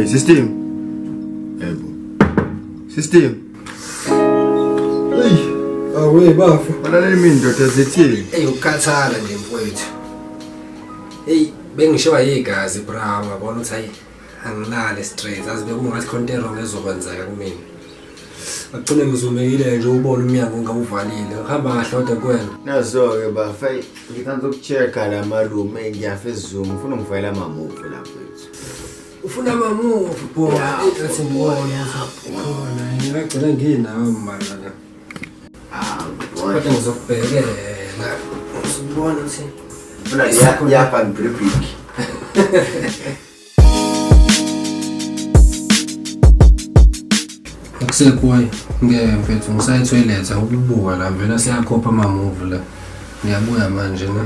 Hey system. Yebo. System. Hey, awe bafu. Balale mina ndoda zithini? Hey ukukhathala nje mfowethu. Hey bengishiwa igazi bra ngabona ukuthi hayi angilale stress azibe kungathi khonto wrong ezokwenzeka kumina. Agcine ngizumekile nje ubona umnyango ngawuvalile. Uhamba kahle kuwena. Nazo ke bafay ngithanda ukuchecka la malume ngiyafa eZoom ufuna ungifayela ama movie lapho wethu. Ufuna ama movie boy. Ethi ngibona khona ngiyagcina nginawo manje la. Kodwa ngizokubhekela. Usibona ukuthi ufuna yapha ngibrick. Akuseboy ngempethu ngisayithoiletha ukubuka la vela siyakhopha ama movie la. Ngiyabuya manje ne.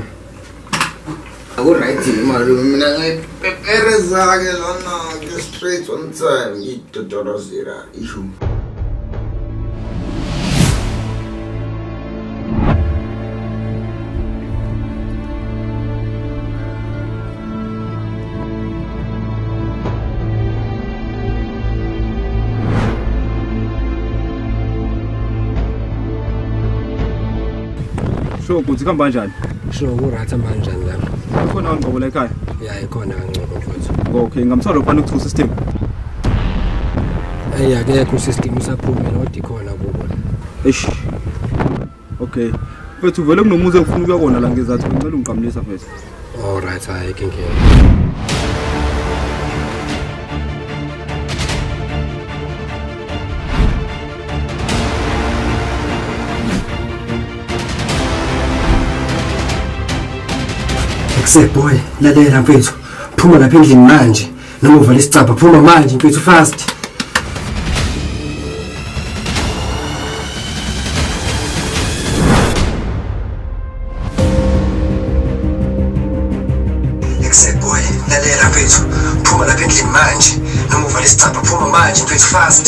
Alright malume mina ngipepereza ke lona ke straight on time ngidodorozela issue. Sho ukuthi kuhamba kanjani? Sho kuratha manje la. Ukhona ngqobo la ekhaya? Ya ikhona kancane mfowethu. Okay, ngamthola ubani ku system. Akekho system usaphumile kodwa ikhona kubo. Eish. Okay. Mfethu vele kunomuzi engifuna ukuya kona la ngezathu ngicela ungiqamlisa mfethu. Alright, hayi kinke. Boy, lalela mfethu. Phuma lapha endlini manje. Noma uvale isicapha phuma manje mfethu fast. Boy, lalela mfethu. Phuma lapha endlini manje. Noma uvale isicapha phuma manje mfethu fast.